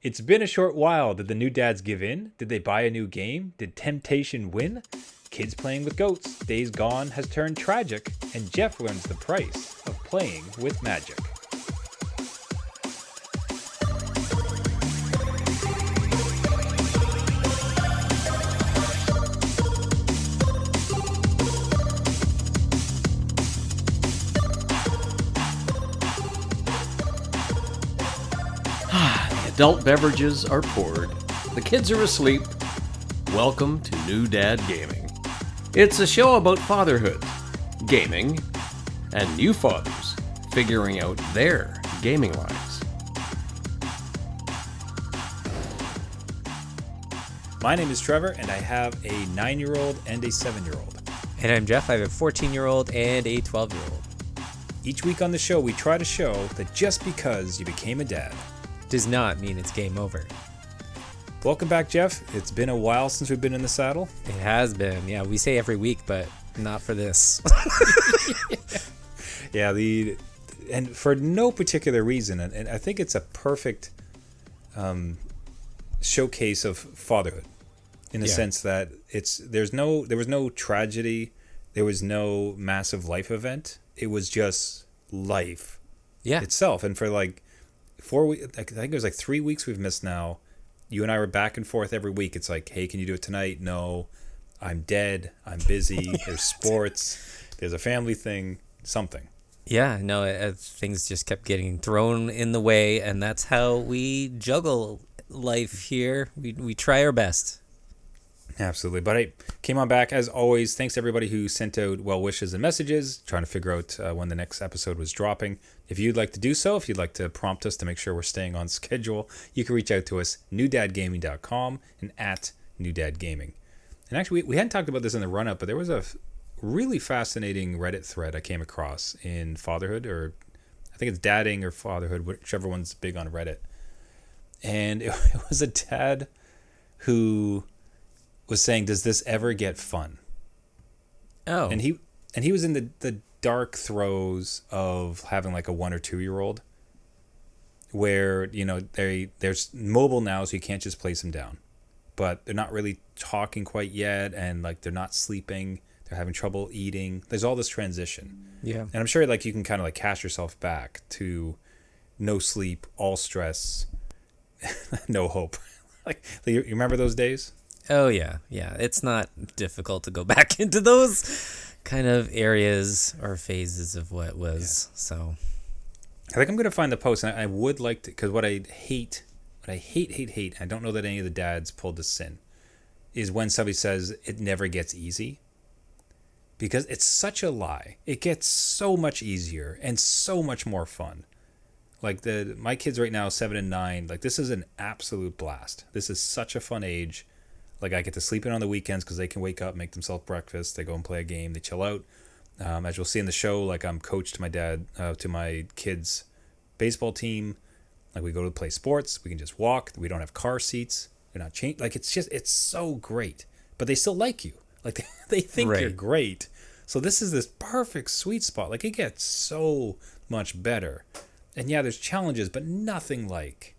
It's been a short while. Did the new dads give in? Did they buy a new game? Did temptation win? Kids playing with goats. Days Gone has turned tragic, and Jeff learns the price of playing with magic. Adult beverages are poured. The kids are asleep. Welcome to New Dad Gaming. It's a show about fatherhood, gaming, and new fathers figuring out their gaming lives. My name is Trevor, and I have a 9-year-old and a 7-year-old. And I'm Jeff. I have a 14-year-old and a 12-year-old. Each week on the show, we try to show that just because you became a dad Does not mean it's game over. Welcome back, Jeff. It's been a while since we've been in the saddle. It has been. Yeah, we say every week, but not for this. Yeah, and for no particular reason, and I think it's a perfect showcase of fatherhood in the sense that there was no tragedy, there was no massive life event. It was just life itself. And for like 4 weeks, I think it was like 3 weeks we've missed now. You and I were back and forth every week. It's like, hey, can you do it tonight? No, I'm dead. I'm busy. There's sports. There's a family thing. Something. Yeah, no, things just kept getting thrown in the way, and that's how we juggle life here. We try our best. Absolutely. But I came on back, as always. Thanks to everybody who sent out well wishes and messages, trying to figure out when the next episode was dropping. If you'd like to do so, if you'd like to prompt us to make sure we're staying on schedule, you can reach out to us, newdadgaming.com and at newdadgaming. And actually, we hadn't talked about this in the run-up, but there was a really fascinating Reddit thread I came across in fatherhood, or I think it's dadding or fatherhood, whichever one's big on Reddit. And it was a dad who was saying, does this ever get fun? Oh. And he was in the dark throes of having like a 1 or 2 year old where, you know, they're mobile now, so you can't just place them down. But they're not really talking quite yet, and like they're not sleeping, they're having trouble eating. There's all this transition. Yeah. And I'm sure like you can kind of like cast yourself back to no sleep, all stress, no hope. Like you remember those days? Oh, yeah. Yeah. It's not difficult to go back into those kind of areas or phases of what was. Yeah. So I think I'm going to find the post, and I would like to, because what I hate, I don't know that any of the dads pulled this in, is when somebody says it never gets easy. Because it's such a lie. It gets so much easier and so much more fun. Like my kids right now, 7 and 9, like this is an absolute blast. This is such a fun age. Like I get to sleep in on the weekends because they can wake up, make themselves breakfast, they go and play a game, they chill out. As you'll see in the show, like I'm coach to my dad, to my kids' baseball team. Like we go to play sports, we can just walk. We don't have car seats. They're not changed. Like it's so great. But they still like you. Like they think you're great. So this is this perfect sweet spot. Like it gets so much better. And yeah, there's challenges, but nothing like.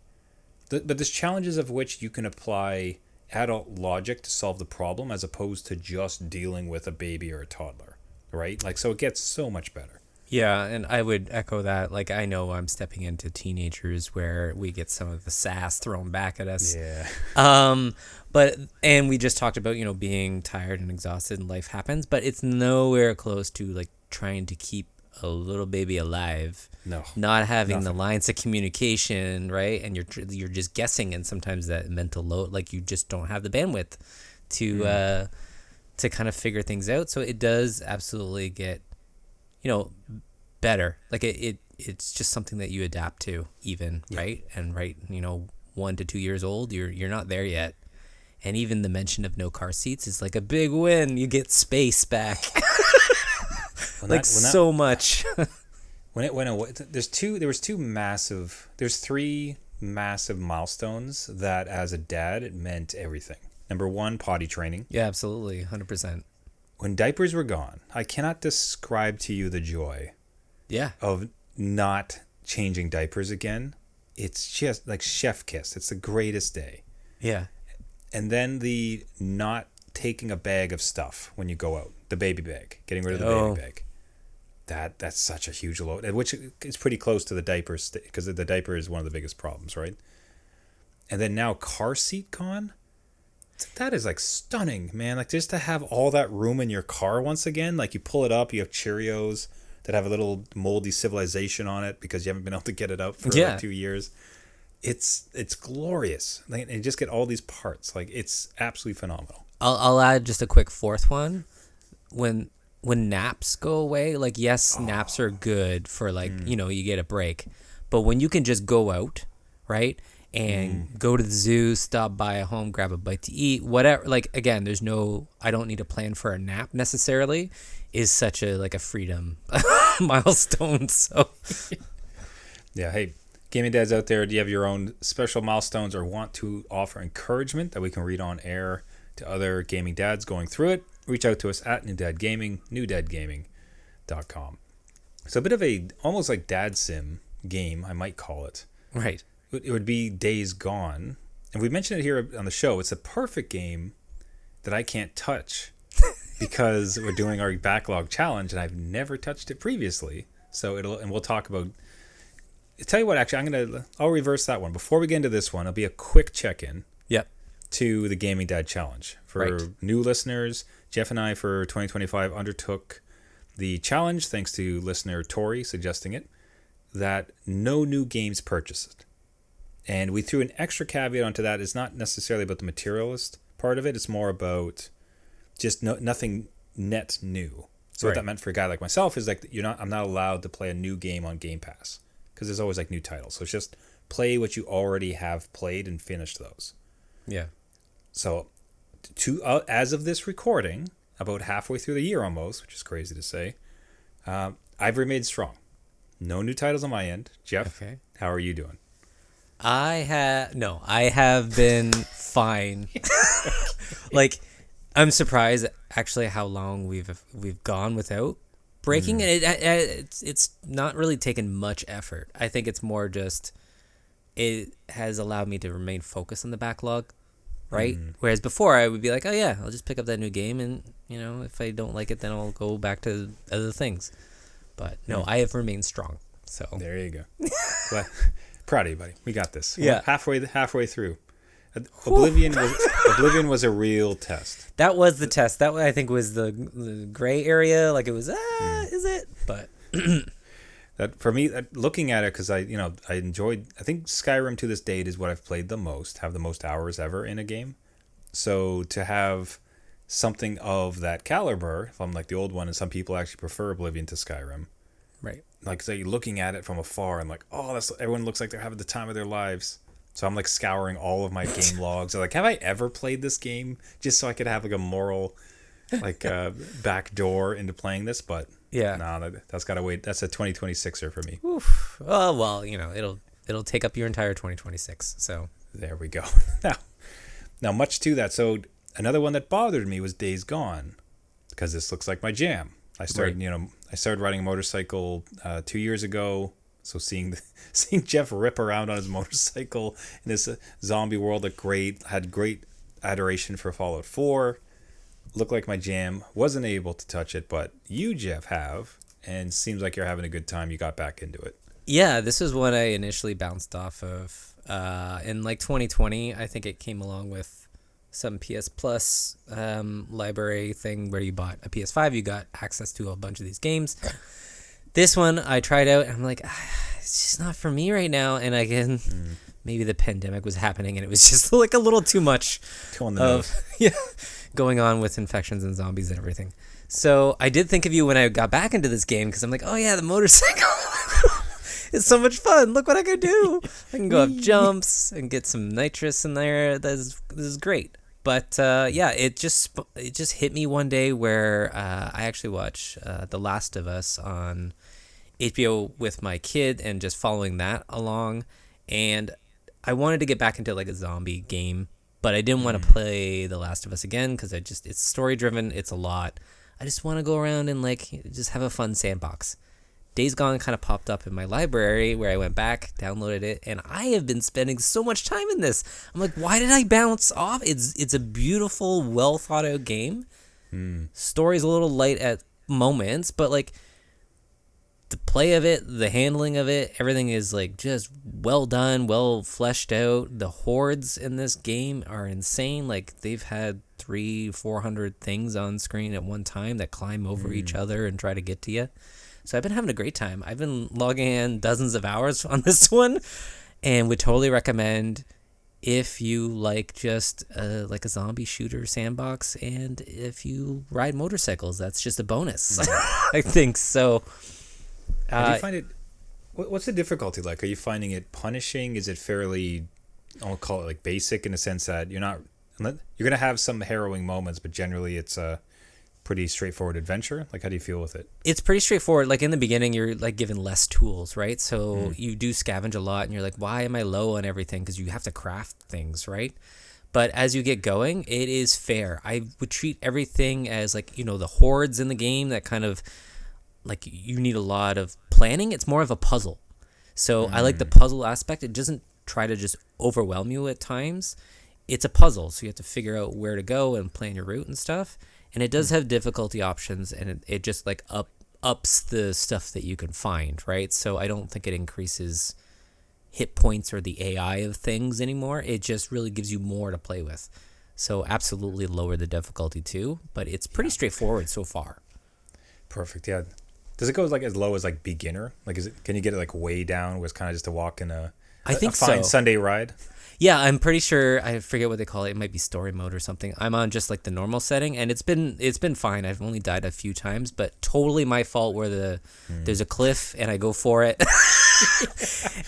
But there's challenges of which you can apply adult logic to solve the problem as opposed to just dealing with a baby or a toddler, right? Like, so it gets so much better. Yeah, and I would echo that. Like, I know I'm stepping into teenagers where we get some of the sass thrown back at us. Yeah. And we just talked about, you know, being tired and exhausted and life happens, but it's nowhere close to like trying to keep a little baby alive. No. Not having the lines of communication, right? And you're just guessing, and sometimes that mental load, like you just don't have the bandwidth to kind of figure things out. So it does absolutely get, you know, better. Like it's just something that you adapt to even, right? And you know, 1 to 2 years old, you're not there yet. And even the mention of no car seats is like a big win. You get space back. So much. When it went away, there's 3 massive milestones that as a dad, it meant everything. Number 1, potty training. Yeah, absolutely. 100%. When diapers were gone, I cannot describe to you the joy of not changing diapers again it's just like chef kiss. It's the greatest day. Yeah. And then the not taking a bag of stuff when you go out, the baby bag, getting rid of the baby bag. That's such a huge load, which is pretty close to the diapers, because the diaper is one of the biggest problems, right? And then now car seat gone. That is like stunning, man. Like just to have all that room in your car once again. Like you pull it up, you have Cheerios that have a little moldy civilization on it because you haven't been able to get it out for like 2 years. It's glorious. Like, and you just get all these parts. Like it's absolutely phenomenal. I'll add just a quick fourth one. When naps go away, like yes, naps are good for like, you get a break. But when you can just go out, right? And go to the zoo, stop by a home, grab a bite to eat, whatever. Like again, I don't need a plan for a nap necessarily, is such a freedom milestone. So yeah, hey, gaming dads out there, do you have your own special milestones or want to offer encouragement that we can read on air to other gaming dads going through it? Reach out to us at New Dad Gaming, newdadgaming.com. So a bit of a almost like dad sim game, I might call it. Right. It would be Days Gone. And we mentioned it here on the show. It's a perfect game that I can't touch because we're doing our backlog challenge and I've never touched it previously. So we'll talk about, tell you what, actually, I'll reverse that one. Before we get into this one, it'll be a quick check-in. Yep. To the Gaming Dad Challenge. For new listeners, Jeff and I for 2025 undertook the challenge, thanks to listener Tori suggesting it, that no new games purchased. And we threw an extra caveat onto that. It's not necessarily about the materialist part of it. It's more about just nothing net new. So what that meant for a guy like myself is like I'm not allowed to play a new game on Game Pass because there's always like new titles. So it's just play what you already have played and finish those. Yeah. So as of this recording, about halfway through the year almost, which is crazy to say, I've remained strong. No new titles on my end. Jeff, How are you doing? I have been fine. Like, I'm surprised actually how long we've gone without breaking it. It's not really taken much effort. I think it's more just it has allowed me to remain focused on the backlog, right? Whereas before I would be like, oh yeah, I'll just pick up that new game, and if I don't like it, then I'll go back to other things. But no, I have remained strong. So there you go. Well, proud of you, buddy. We got this. Yeah. Halfway through. Oblivion was a real test. That was the test. That I think was the gray area. Like it was, is it? But that for me, looking at it, because I enjoyed. I think Skyrim to this date is what I've played the most. Have the most hours ever in a game. So to have something of that caliber, if I'm like the old one, and some people actually prefer Oblivion to Skyrim. Right. Like, so you're looking at it from afar and like, oh, everyone looks like they're having the time of their lives. So I'm like scouring all of my game logs. I'm like, have I ever played this game just so I could have like a moral, like back door into playing this? But no, that's gotta wait. That's a 2026er for me. Oof. Oh well, it'll take up your entire 2026. So there we go. Now much to that. So another one that bothered me was Days Gone, because this looks like my jam. I started riding a motorcycle 2 years ago. So seeing Jeff rip around on his motorcycle in this zombie world had great adoration for Fallout 4. Looked like my jam. Wasn't able to touch it, but you, Jeff, have, and seems like you're having a good time. You got back into it. Yeah, this is what I initially bounced off of. In like 2020, I think it came along with some PS Plus library thing where you bought a PS5, you got access to a bunch of these games. This one I tried out and I'm like, it's just not for me right now. And again, maybe the pandemic was happening and it was just like a little too much going on with infections and zombies and everything. So I did think of you when I got back into this game because I'm like, oh yeah, the motorcycle. It's so much fun. Look what I can do. I can go up jumps and get some nitrous in there. This is great. But it just hit me one day where I actually watched The Last of Us on HBO with my kid and just following that along. And I wanted to get back into like a zombie game, but I didn't want to play The Last of Us again because it's story driven. It's a lot. I just want to go around and like just have a fun sandbox. Days Gone kind of popped up in my library where I went back, downloaded it, and I have been spending so much time in this. I'm like, why did I bounce off? It's a beautiful, well thought out game. Story's a little light at moments, but like the play of it, the handling of it, everything is like just well done, well fleshed out. The hordes in this game are insane. Like they've had 300-400 things on screen at one time that climb over each other and try to get to you. So I've been having a great time. I've been logging in dozens of hours on this one, and would totally recommend if you like just like a zombie shooter sandbox, and if you ride motorcycles, that's just a bonus. I think so. Do you find it? What's the difficulty like? Are you finding it punishing? Is it fairly, I'll call it like basic in the sense that you're gonna have some harrowing moments, but generally it's a pretty straightforward adventure? Like, how do you feel with it? It's pretty straightforward. Like in the beginning, you're like given less tools, right? So you do scavenge a lot, and you're like, why am I low on everything? Because you have to craft things, right? But as you get going, it is fair. I would treat everything as like, the hordes in the game that kind of like you need a lot of planning. It's more of a puzzle. So I like the puzzle aspect. It doesn't try to just overwhelm you at times. It's a puzzle, so you have to figure out where to go and plan your route and stuff. And it does have difficulty options, and it just like ups the stuff that you can find, right? So I don't think it increases hit points or the AI of things anymore. It just really gives you more to play with. So absolutely lower the difficulty too, but it's pretty straightforward so far. Perfect. Yeah. Does it go like as low as like beginner? Like, can you get it like way down where it's kind of just a walk in a fine Sunday ride? Yeah, I'm pretty sure. I forget what they call it. It might be story mode or something. I'm on just like the normal setting, and it's been fine. I've only died a few times, but totally my fault where there's a cliff and I go for it.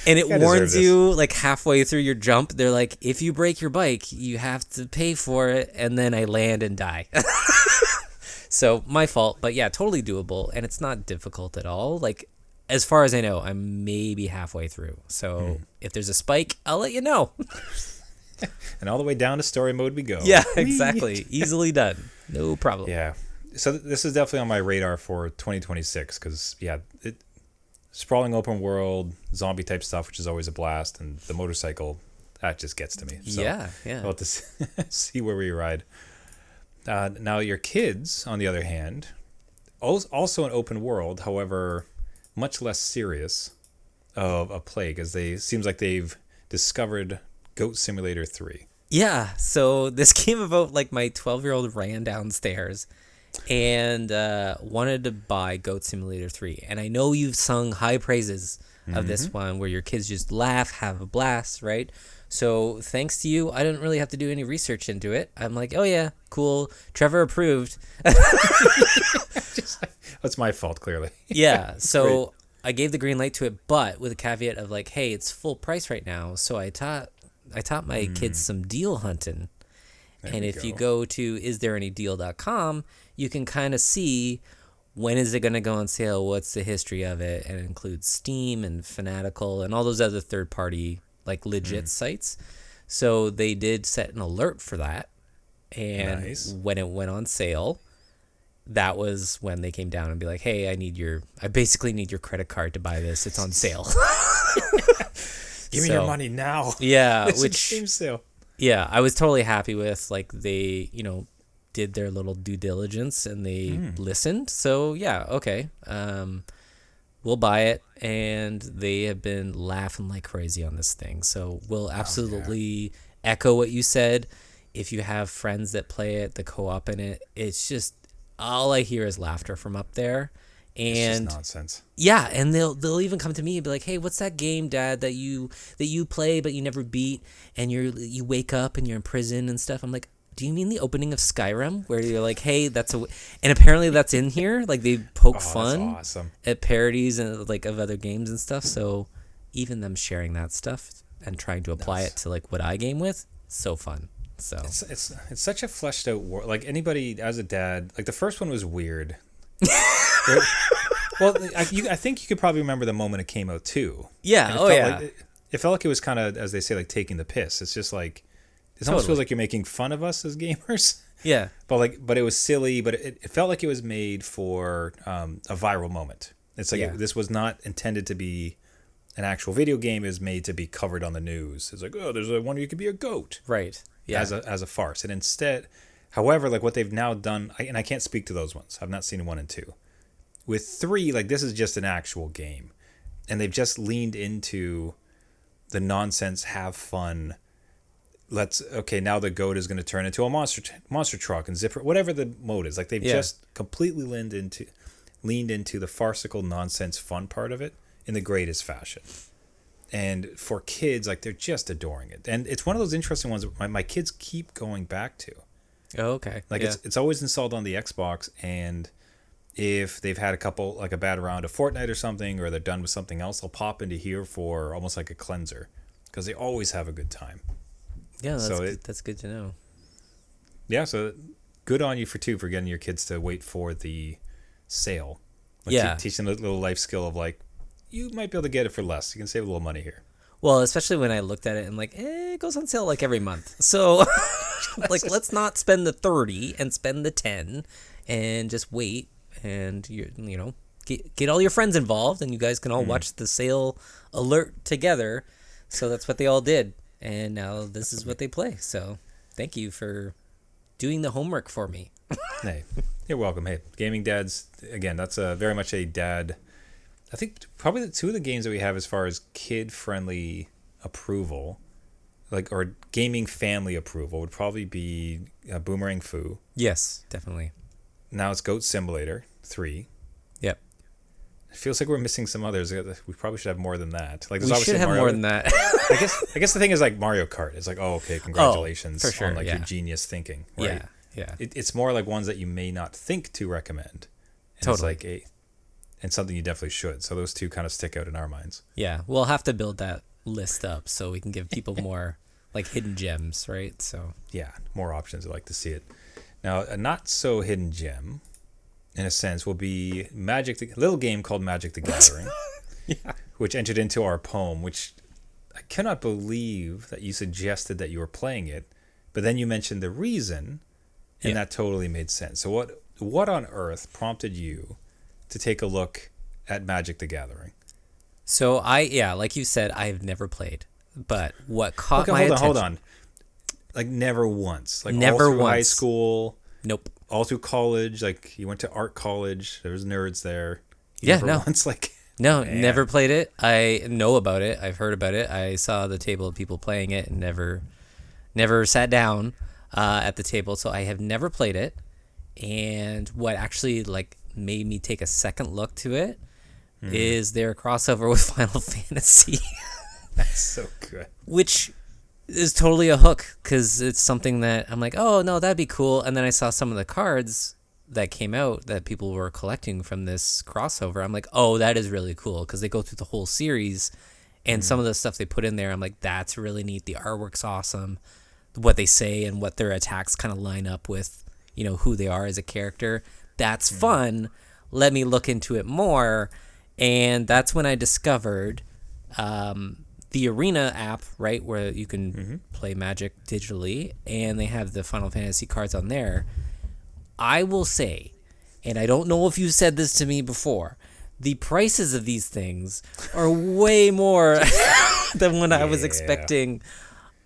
And it warns you like halfway through your jump. They're like, if you break your bike, you have to pay for it, and then I land and die. So my fault, but yeah, totally doable, and it's not difficult at all. Like, as far as I know, I'm maybe halfway through. So if there's a spike, I'll let you know. And all the way down to story mode we go. Yeah, exactly. Easily done. No problem. Yeah. So this is definitely on my radar for 2026 because, sprawling open world, zombie type stuff, which is always a blast, and the motorcycle, that just gets to me. So yeah. I'll have to see where we ride. Now, your kids, on the other hand, also an open world, however, much less serious of a play, because seems like they've discovered Goat Simulator 3. Yeah, so this came about like my 12-year-old ran downstairs and wanted to buy Goat Simulator 3. And I know you've sung high praises of this one where your kids just laugh, have a blast, right? So thanks to you, I didn't really have to do any research into it. I'm like, oh yeah, cool. Trevor approved. That's my fault, clearly. Yeah, so I gave the green light to it, but with a caveat of like, hey, it's full price right now. So I taught my kids some deal hunting. And if you go to isthereanydeal.com, you can kind of see when is it going to go on sale, what's the history of it, and it includes Steam and Fanatical and all those other third-party like legit sites. So they did set an alert for that, and when it went on sale, that was when they came down and be like, hey, I basically need your credit card to buy this. It's on sale. Give me your money now. Yeah, which Steam sale. Yeah, I was totally happy with like they, did their little due diligence and they listened. So yeah, okay. We'll buy it, and they have been laughing like crazy on this thing. So we'll absolutely echo what you said. If you have friends that play it, the co-op in it, it's just all I hear is laughter from up there. And it's just nonsense. Yeah, and they'll even come to me and be like, "Hey, what's that game, Dad, that you play but you never beat, and you wake up and you're in prison and stuff?" I'm like, do you mean the opening of Skyrim where you're like, hey, and apparently that's in here? Like they poke fun at parodies and like of other games and stuff. So even them sharing that stuff and trying to apply it to like what I game with, so fun. So it's such a fleshed out world. Like anybody as a dad, like the first one was weird. Well, I think you could probably remember the moment it came out too. Yeah. It felt like it was kind of, as they say, like taking the piss. It's just like, it almost feels like you're making fun of us as gamers. Yeah. But it was silly, but it felt like it was made for a viral moment. It's like this was not intended to be an actual video game. It was made to be covered on the news. It's like, oh, there's one where you could be a goat. Right. Yeah. As a farce. And instead, however, like what they've now done, and I can't speak to those ones. I've not seen 1 and 2. With 3, like this is just an actual game. And they've just leaned into the nonsense, have fun. Now the goat is going to turn into a monster truck and zipper, whatever the mode is. Like they've just completely leaned into the farcical nonsense fun part of it in the greatest fashion. And for kids, like they're just adoring it. And it's one of those interesting ones that my kids keep going back to. Oh, okay. Like it's always installed on the Xbox, and if they've had a bad round of Fortnite or something, or they're done with something else, they'll pop into here for almost like a cleanser, because they always have a good time. Yeah, that's good to know. Yeah, so good on you for getting your kids to wait for the sale. Like teach them a little life skill of like, you might be able to get it for less. You can save a little money here. Well, especially when I looked at it and like, it goes on sale like every month. So like, let's not spend the 30 and spend the 10 and just wait. And get all your friends involved, and you guys can all watch the sale alert together. So that's what they all did, and now this is what they play. So thank you for doing the homework for me. Hey, you're welcome. Hey, Gaming Dads, again, that's very much a dad. I think probably the 2 of the games that we have as far as kid-friendly approval, or gaming family approval, would probably be Boomerang Fu. Yes, definitely. Now it's Goat Simulator 3. Yep. It feels like we're missing some others. We probably should have more than that. Like, we should have more than that. I guess the thing is like Mario Kart. It's like, oh, okay, congratulations for sure, on your genius thinking. Right? Yeah. It's more like ones that you may not think to recommend. And totally. It's like and something you definitely should. So those 2 kind of stick out in our minds. Yeah, we'll have to build that list up so we can give people more like hidden gems, right? So yeah, more options. I'd like to see it. Now, a not so hidden gem, in a sense, will be a little game called Magic the Gathering, which entered into our poem, which I cannot believe that you suggested that you were playing it, but then you mentioned the reason, and that totally made sense. So what on earth prompted you to take a look at Magic the Gathering? So like you said, I've never played, but what caught my attention... Hold on. Like never once. Like never all through once. High school. Nope. All through college. Like you went to art college. There was nerds there. Once, like... No, man. Never played it. I know about it. I've heard about it. I saw the table of people playing it and never sat down at the table. So I have never played it. And what actually like made me take a second look to it is their crossover with Final Fantasy. That's so good. Which is totally a hook, because it's something that I'm like, oh no, that'd be cool. And then I saw some of the cards that came out that people were collecting from this crossover. I'm like, oh, that is really cool, because they go through the whole series, and some of the stuff they put in there, I'm like, that's really neat. The artwork's awesome. What they say and what their attacks kind of line up with, who they are as a character. That's fun. Let me look into it more. And that's when I discovered the Arena app, right, where you can play Magic digitally, and they have the Final Fantasy cards on there. I will say, and I don't know if you said this to me before, the prices of these things are way more than what I was expecting.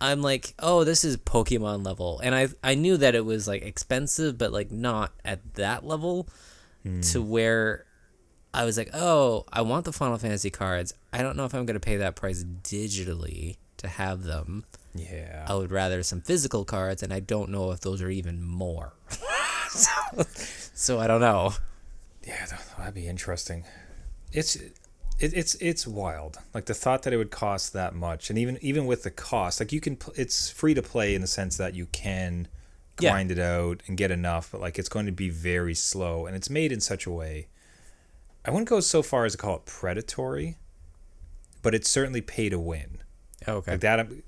I'm like, oh, this is Pokemon level. And I knew that it was like expensive, but like not at that level to where I was like, oh, I want the Final Fantasy cards. I don't know if I'm going to pay that price digitally to have them. Yeah. I would rather some physical cards, and I don't know if those are even more. So I don't know. Yeah, that'd be interesting. It's wild. Like the thought that it would cost that much, and even with the cost, like it's free to play in the sense that you can grind it out and get enough, but like it's going to be very slow, and it's made in such a way. I wouldn't go so far as to call it predatory, but it's certainly pay to win. Okay. Like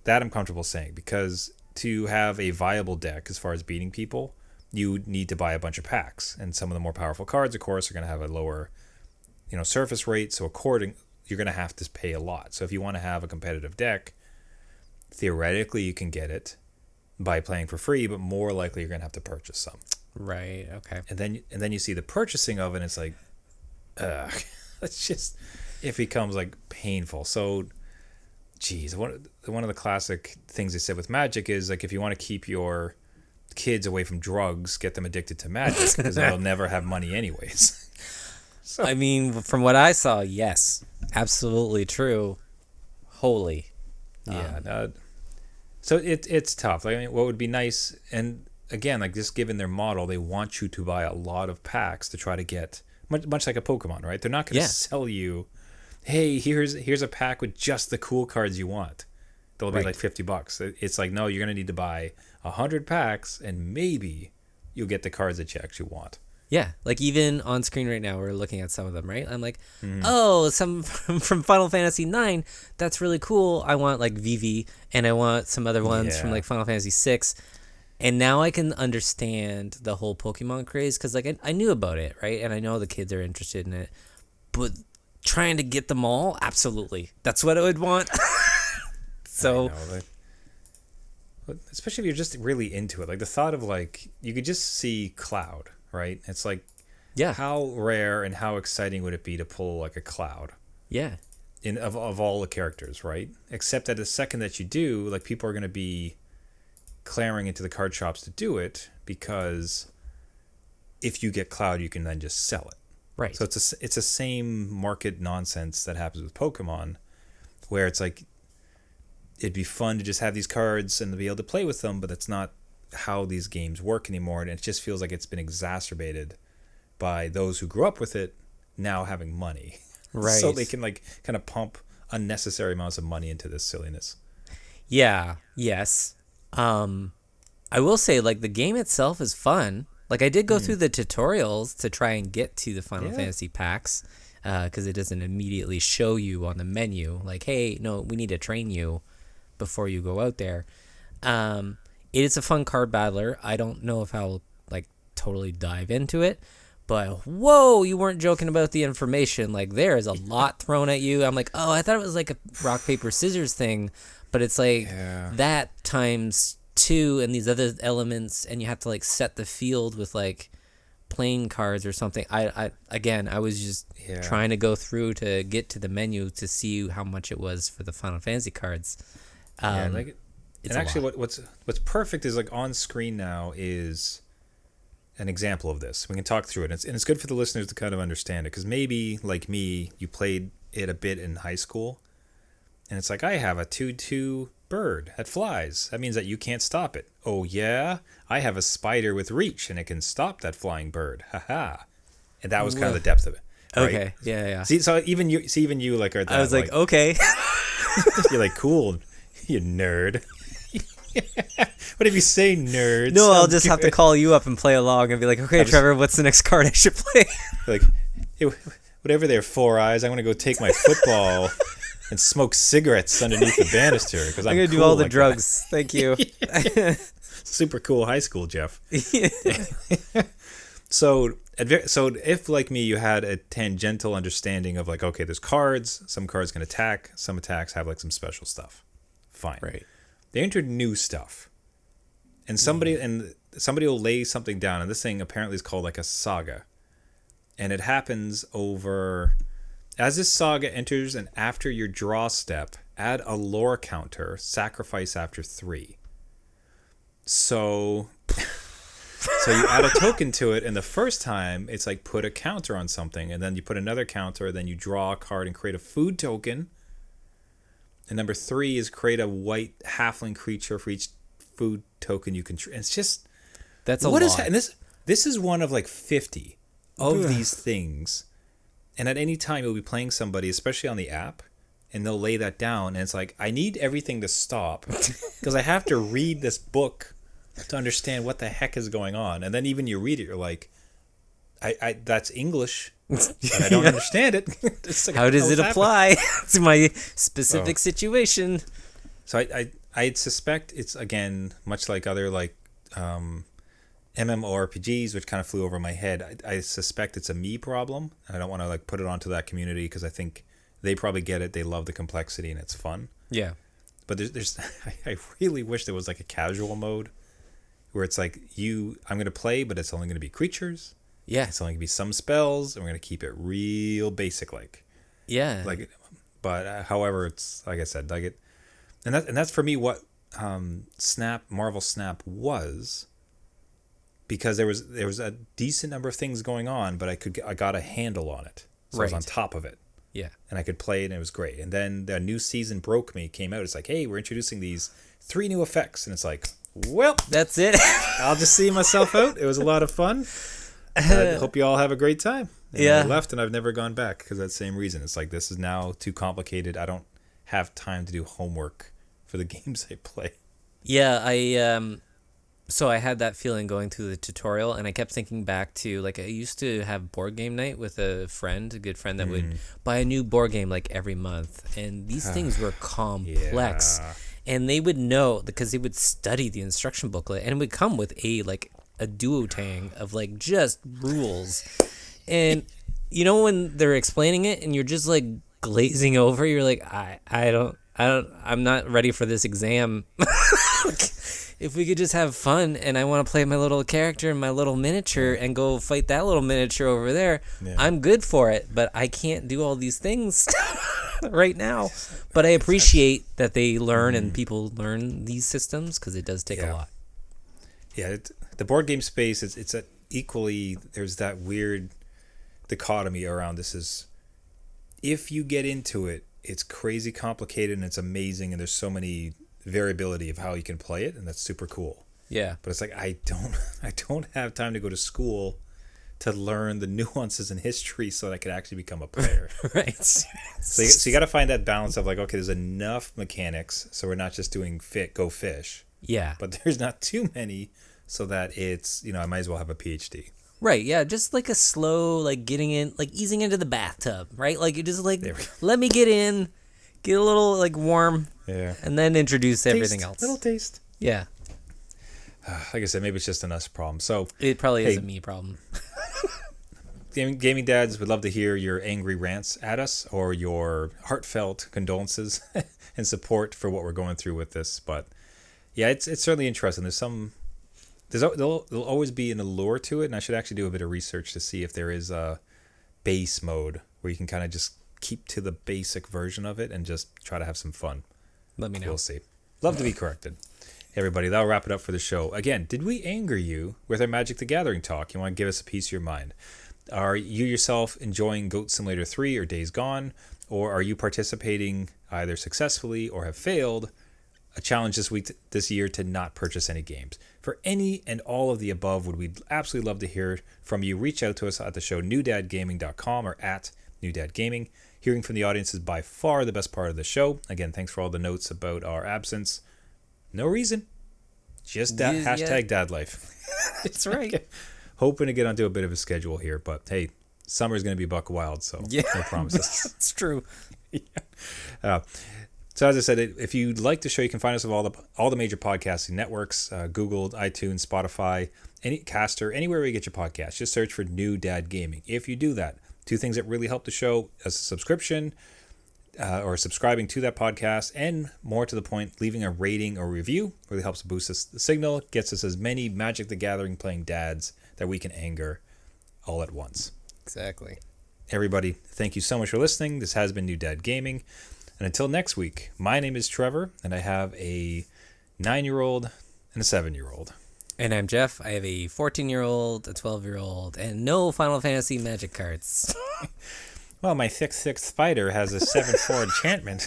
that I'm comfortable saying, because to have a viable deck as far as beating people, you need to buy a bunch of packs, and some of the more powerful cards, of course, are going to have a lower, surface rate. So you're going to have to pay a lot. So if you want to have a competitive deck, theoretically you can get it by playing for free, but more likely you're going to have to purchase some. Right. Okay. And then you see the purchasing of it, and it's like, ugh. it becomes like painful. So, geez, one of the classic things they said with Magic is like if you want to keep your kids away from drugs, get them addicted to Magic because they'll never have money anyways. So. I mean, from what I saw, yes, absolutely true. Holy. Yeah. So it's tough. Like, I mean, what would be nice, and again, like just given their model, they want you to buy a lot of packs to try to get much like a Pokemon, right? They're not going to sell you, hey, here's a pack with just the cool cards you want. They'll be like $50. It's like, no, you're going to need to buy 100 packs, and maybe you'll get the cards that you actually want. Yeah, like even on screen right now, we're looking at some of them, right? I'm like, oh, some from Final Fantasy IX, that's really cool. I want like Vivi, and I want some other ones from like Final Fantasy VI. And now I can understand the whole Pokemon craze because like I knew about it, right? And I know the kids are interested in it. But trying to get them all, absolutely. That's what I would want. So, especially if you're just really into it. Like the thought of like, you could just see Cloud. Right? It's like, how rare and how exciting would it be to pull like a Cloud? Yeah. Of all the characters, right? Except that the second that you do, like people are going to be clamoring into the card shops to do it because if you get Cloud, you can then just sell it. Right. So it's the same market nonsense that happens with Pokemon, where it's like it'd be fun to just have these cards and to be able to play with them, but that's not how these games work anymore, and it just feels like it's been exacerbated by those who grew up with it now having money, right? So they can like kind of pump unnecessary amounts of money into this silliness. Yes. I will say like the game itself is fun. Like I did go through the tutorials to try and get to the Final Fantasy packs because it doesn't immediately show you on the menu like, hey, no, we need to train you before you go out there. It is a fun card battler. I don't know if I'll like totally dive into it, but whoa, you weren't joking about the information. Like there is a lot thrown at you. I'm like, oh, I thought it was like a rock, paper, scissors thing, but it's like that times 2 and these other elements, and you have to like set the field with like playing cards or something. I was just trying to go through to get to the menu to see how much it was for the Final Fantasy cards. And actually, what's perfect is like on screen now is an example of this. We can talk through it, and it's good for the listeners to kind of understand it because maybe like me, you played it a bit in high school, and it's like I have a 2/2 bird that flies. That means that you can't stop it. Oh yeah, I have a spider with reach, and it can stop that flying bird. Haha, and that was kind of the depth of it. Right? Okay, yeah. See, so even you like are. That, I was like okay. You're like cool, you nerd. What if you say nerd? No, I'll just have to call you up and play along and be like, okay, Trevor, what's the next card I should play? Like, hey, whatever their 4 eyes, I'm going to go take my football and smoke cigarettes underneath the banister because I'm going to do all the drugs. Thank you. Super cool high school, Jeff. So if, like me, you had a tangential understanding of like, okay, there's cards, some cards can attack, some attacks have like some special stuff. Fine. Right. They entered new stuff. And somebody will lay something down, and this thing apparently is called like a saga. And it happens over as this saga enters and after your draw step, add a lore counter, sacrifice after 3. So you add a token to it, and the first time it's like put a counter on something, and then you put another counter, then you draw a card and create a food token. And number 3 is create a white halfling creature for each food token you can. It's just that's a lot. And this is one of like 50 of these things, and at any time you'll be playing somebody, especially on the app, and they'll lay that down, and it's like I need everything to stop because I have to read this book to understand what the heck is going on, and then even you read it, you're like, I that's English. But I don't understand it. Like, how does it apply to my specific situation? So I suspect it's, again, much like other like MMORPGs, which kind of flew over my head. I suspect it's a me problem. I don't want to like put it onto that community because I think they probably get it. They love the complexity and it's fun. Yeah. But there's I really wish there was like a casual mode where it's like I'm going to play, but it's only going to be creatures. Yeah. It's only gonna be some spells, and we're gonna keep it real basic, Yeah. But however, it's like I said, and that's for me what Marvel Snap was, because there was a decent number of things going on, but I got a handle on it, so I was on top of it. Yeah. And I could play it, and it was great. And then the new season came out. It's like, hey, we're introducing these 3 new effects, and it's like, well, That's it. I'll just see myself out. It was a lot of fun. I hope you all have a great time. And Yeah. I left, and I've never gone back because of that same reason. It's like, this is now too complicated. I don't have time to do homework for the games I play. Yeah, so I had that feeling going through the tutorial, and I kept thinking back to, like, I used to have board game night with a good friend that would buy a new board game like every month, and these things were complex. Yeah. And they would know, because they would study the instruction booklet, and it would come with a duotang of like just rules. And you know when they're explaining it and you're just like glazing over, you're like, I'm not ready for this exam. If we could just have fun, and I want to play my little character and my little miniature and go fight that little miniature over there, I'm good for it, but I can't do all these things right now. But I appreciate that they learn and people learn these systems, because it does take a lot. Yeah, the board game space, it's equally, there's that weird dichotomy around this is, if you get into it, it's crazy complicated and it's amazing, and there's so many variability of how you can play it, and that's super cool. Yeah. But it's like, I don't have time to go to school to learn the nuances in history so that I could actually become a player. Right. So you got to find that balance of like, okay, there's enough mechanics, so we're not just doing go fish. Yeah. But there's not too many, so that it's, I might as well have a PhD. Right, yeah, just like a slow, like getting in, like easing into the bathtub, right? Like you just like, let me get in, get a little like warm, and then introduce everything else. Little taste. Yeah. Like I said, maybe it's just an us problem. So it probably is a me problem. Gaming dads would love to hear your angry rants at us, or your heartfelt condolences and support for what we're going through with this. But yeah, it's certainly interesting. There'll always be an allure to it, and I should actually do a bit of research to see if there is a base mode where you can kind of just keep to the basic version of it and just try to have some fun. Let me know. We'll see. Love to be corrected. Hey everybody, that'll wrap it up for the show. Again, did we anger you with our Magic the Gathering talk? You want to give us a piece of your mind? Are you yourself enjoying Goat Simulator 3 or Days Gone? Or are you participating either successfully or have failed a challenge this year to not purchase any games? For any and all of the above, we'd absolutely love to hear from you. Reach out to us at the show newdadgaming.com or at newdadgaming. Hearing from the audience is by far the best part of the show. Again, thanks for all the notes about our absence. No reason. Just hashtag dad life. It's right. Okay. Hoping to get onto a bit of a schedule here, but hey, summer's going to be buck wild, so no promises. It's true. So as I said, if you like the show, you can find us on all the major podcasting networks, Google, iTunes, Spotify, any Caster, anywhere where you get your podcasts. Just search for New Dad Gaming. If you do that, 2 things that really help the show as a subscription, or subscribing to that podcast, and more to the point, leaving a rating or review really helps boost us the signal, gets us as many Magic the Gathering playing dads that we can anger all at once. Exactly. Everybody, thank you so much for listening. This has been New Dad Gaming. And until next week, my name is Trevor, and I have a 9-year-old and a 7-year-old. And I'm Jeff. I have a 14-year-old, a 12-year-old, and no Final Fantasy Magic cards. Well, my 6/6 spider has a 7/4 enchantment.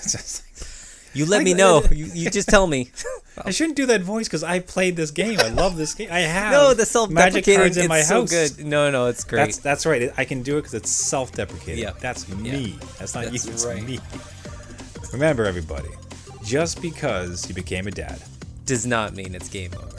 You let me know. You just tell me. I shouldn't do that voice because I played this game. I love this game. I have the self-deprecating Magic cards in my it's house. So good. No, it's great. That's right. I can do it because it's self-deprecating. Yeah. That's me. That's not you. It's right. me. Remember, everybody, just because you became a dad does not mean it's game over.